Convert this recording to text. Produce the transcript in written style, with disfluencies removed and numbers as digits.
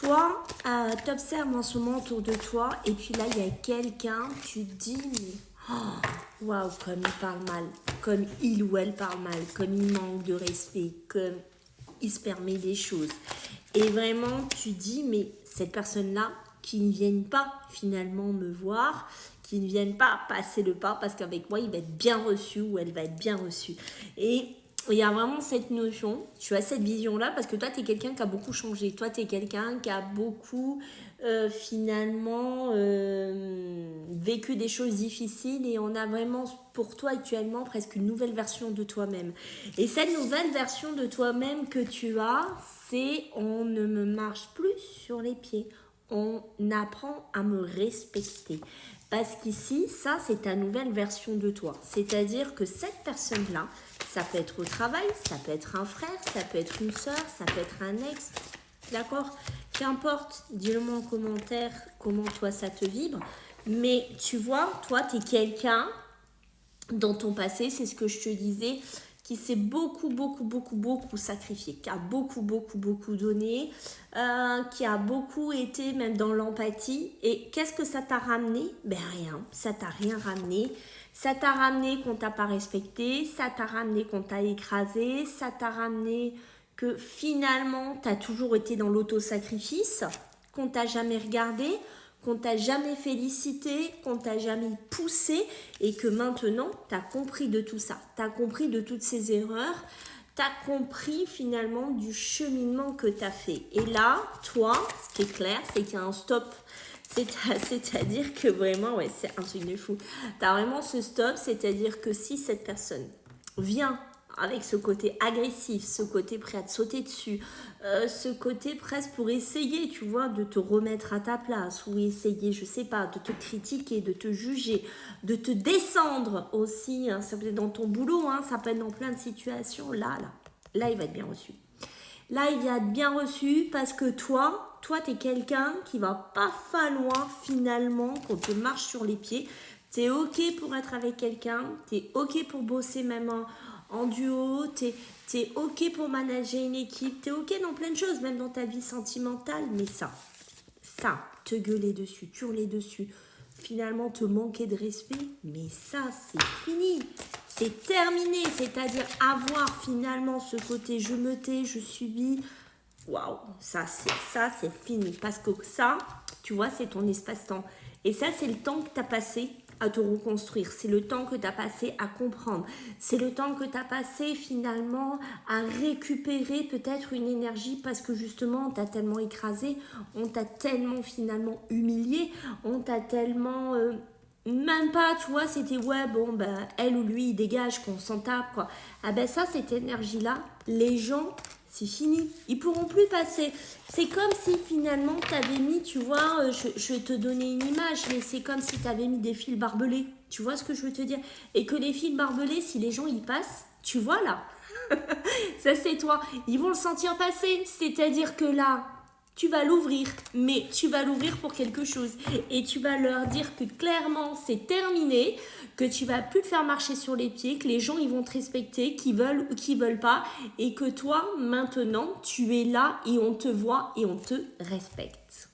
toi, t'observes en ce moment autour de toi et puis là, il y a quelqu'un, tu te dis, mais waouh, comme il parle mal, comme il ou elle parle mal, comme il manque de respect, comme il se permet des choses. Et vraiment, tu dis, mais cette personne-là, qui ne vienne pas finalement me voir, qui ne viennent pas passer le pas parce qu'avec moi, il va être bien reçu ou elle va être bien reçue. Et il y a vraiment cette notion, tu as cette vision-là parce que toi, tu es quelqu'un qui a beaucoup changé. Toi, tu es quelqu'un qui a beaucoup finalement vécu des choses difficiles et on a vraiment pour toi actuellement presque une nouvelle version de toi-même. Et cette nouvelle version de toi-même que tu as, c'est on ne me marche plus sur les pieds. On apprend à me respecter. Parce qu'ici, ça, c'est ta nouvelle version de toi. C'est-à-dire que cette personne-là, ça peut être au travail, ça peut être un frère, ça peut être une soeur, ça peut être un ex. D'accord? Qu'importe, dis-le-moi en commentaire comment toi ça te vibre. Mais tu vois, toi, tu es quelqu'un dans ton passé, c'est ce que je te disais, qui s'est beaucoup sacrifié, qui a beaucoup donné, qui a beaucoup été même dans l'empathie. Et qu'est-ce que ça t'a ramené? Ben rien, ça t'a rien ramené. Ça t'a ramené qu'on t'a pas respecté, ça t'a ramené qu'on t'a écrasé, ça t'a ramené que finalement t'as toujours été dans l'autosacrifice, qu'on t'a jamais regardé, qu'on t'a jamais félicité, qu'on t'a jamais poussé et que maintenant tu as compris de tout ça, tu as compris de toutes ces erreurs, tu as compris finalement du cheminement que tu as fait. Et là, toi, ce qui est clair, c'est qu'il y a un stop. C'est-à-dire que vraiment, ouais, c'est un truc de fou. Tu as vraiment ce stop, c'est-à-dire que si cette personne vient avec ce côté agressif, ce côté prêt à te sauter dessus, ce côté presque pour essayer, tu vois, de te remettre à ta place ou essayer, je sais pas, de te critiquer, de te juger, de te descendre aussi, hein, ça peut être dans ton boulot, hein, ça peut être dans plein de situations, là, il va être bien reçu. Là, il va être bien reçu parce que toi, t'es quelqu'un qui va pas falloir finalement qu'on te marche sur les pieds. T'es ok pour être avec quelqu'un, t'es ok pour bosser même en duo, t'es ok pour manager une équipe, t'es ok dans plein de choses, même dans ta vie sentimentale, mais ça, te gueuler dessus, hurler dessus, finalement te manquer de respect, mais ça, c'est fini, c'est terminé, c'est-à-dire avoir finalement ce côté je me tais, je subis, waouh, ça c'est fini, parce que ça, tu vois, c'est ton espace-temps, et ça, c'est le temps que tu as passé à te reconstruire, c'est le temps que tu as passé à comprendre, c'est le temps que tu as passé finalement à récupérer peut-être une énergie parce que justement on t'a tellement écrasé, on t'a tellement finalement humilié, on t'a tellement même pas, tu vois, c'était ouais, bon, ben, elle ou lui, il dégage, qu'on s'en tape, quoi. Ah ben ça, cette énergie-là, les gens, c'est fini. Ils pourront plus passer. C'est comme si finalement, tu avais mis, tu vois, je vais te donner une image, mais c'est comme si tu avais mis des fils barbelés. Tu vois ce que je veux te dire? Et que les fils barbelés, si les gens y passent, tu vois là, ça c'est toi, ils vont le sentir passer. C'est-à-dire que là, tu vas l'ouvrir, mais tu vas l'ouvrir pour quelque chose. Et tu vas leur dire que clairement, c'est terminé, que tu vas plus te faire marcher sur les pieds, que les gens, ils vont te respecter, qu'ils veulent ou qu'ils veulent pas, et que toi, maintenant, tu es là et on te voit et on te respecte.